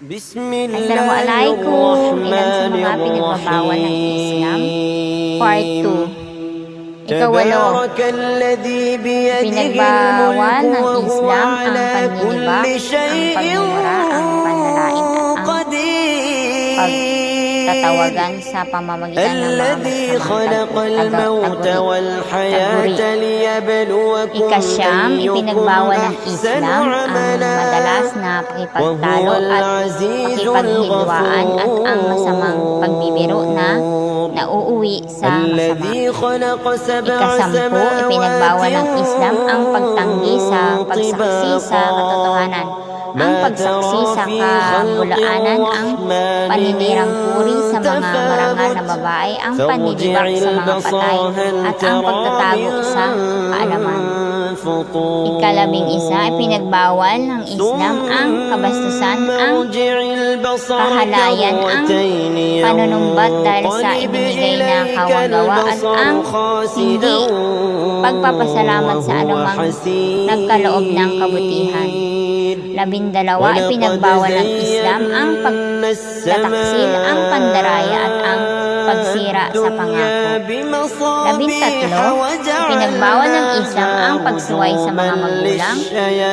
Assalamualaikum. Ilan sa mga pinagbabawal ng Islam? Part 2. Ikawalo. Pinagbawal ng Islam ang paniniba, ang pagmumura, ang panlalain at ang pagtatawagan sa pamamagitan ng mga taguri. Ikasyam, ipinagbawal ng Islam ang madalas na pakipagtalo at pakipaghidwaan at ang masamang pagbibiro na nauuwi sa masama. Ikasampu, ipinagbawal ng Islam ang pagtanggi sa pagsaksi sa katotohanan, ang pagsaksi sa kabulaanan, ang paninirang puri sa mga marangal na babae, ang panlilibak sa mga patay, at ang pagtatago sa kaalaman. Ikalabing-isa, ipinagbawal ng Islam ang kabastusan, ang kahalayan, ang panunumbat dahil sa ibinigay na kawagawa at ang hindi pagpapasalamat sa anumang nagkaloob ng kabutihan. 12, ipinagbawal ng Islam ang pagtataksil, ang pandaraya at ang pagsira sa pangako. 13, ipinagbawal ng Islam ang pagsuway sa mga magulang,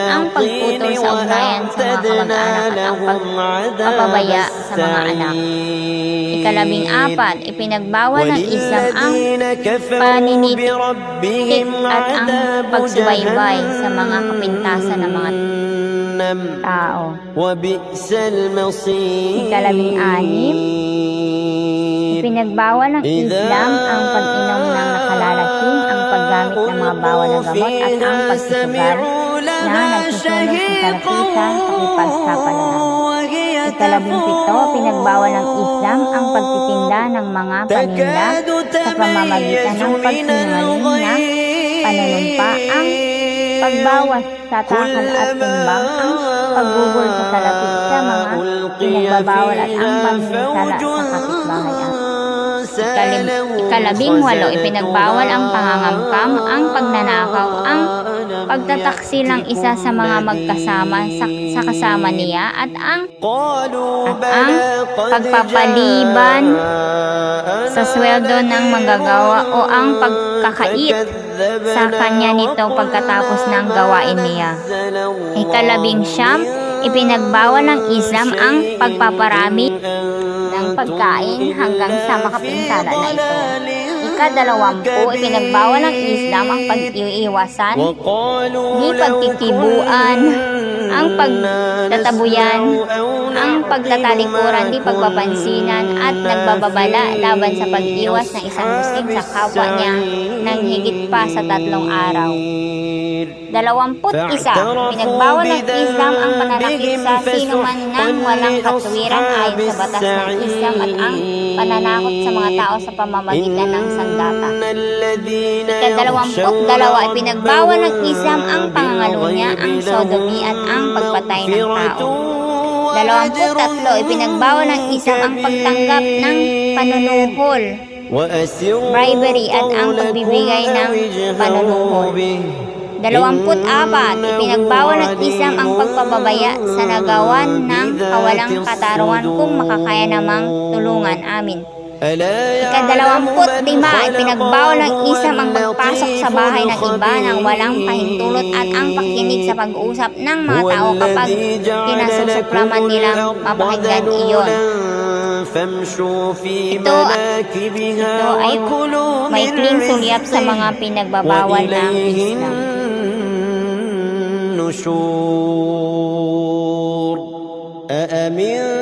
ang pagputol sa ugnayan sa mga kamag-anak at ang pagpapabaya sa mga anak. Ikalabing-apat, ipinagbawal ng Islam ang paninitik at ang pagsubaybay sa mga kapintasan ng mga tao. Ikalabing-anim, ipinagbawal ng Islam ang pag-inom ng nakalalasing, ang paggamit ng mga bawal na gamot at ang pagsusugal na nagsusulong sa kalapitan sa kipagsapalaran. Ikalabing-pito, pinagbawal ng Islam ang pagtitinda ng mga paninda sa pamamagitan ng pagsinungaling na panunumpa, ang pagbawas sa takal at timbang, ang paggugol sa salapi sa mga pinagbabawal at ang pagsinsala sa kapitbahayan. Ikalabing-walo, ipinagbawal ang pangangamkam, ang pagnanakaw, ang pagtataksil ng isa sa mga magkasama sa kasama niya at ang pagpapaliban sa sweldo ng manggagawa o ang pagkakait sa kanya nito pagkatapos ng gawain niya. Ikalabing-siyam, ipinagbawal ng Islam ang pagpaparami ng pagkain hanggang sa makapinsala na ito. Ika-20, ipinagbawal ng Islam ang pag-iiwasan, di pagkikibuan, ang pagtatabuyan, ang pagtatalikuran, di pagpapansinan, at nagbababala laban sa pag-iwas ng isang Muslim sa kapwa niya ng higit pa sa 3 araw. 21, pinagbawal ng Islam ang pananakit sa sinuman ng walang katuwiran ayon sa batas ng Islam at ang pananakot sa mga tao sa pamamagitan ng sandata. Ika-22, ipinagbawal ng Islam ang pangangalunya, ang sodomy at ang pagpatay ng tao. 23, ipinagbawal ng Islam ang pagtanggap ng panunuhol, bribery at ang pagbibigay ng panunuhol. 24, ipinagbawal ng Islam ang pagpapabaya sa nagawan ng kawalang katarungan kung makakaya namang tulungan. Amin. Ika-25, ipinagbawal ng Islam ang pagpasok sa bahay ng iba ng walang pahintulot at ang pakikinig sa pag-uusap ng mga tao kapag kinasusuklaman nilang mapakinggan iyon. Ito ay maikling sulyap sa mga pinagbabawal ng Islam. أأمنتم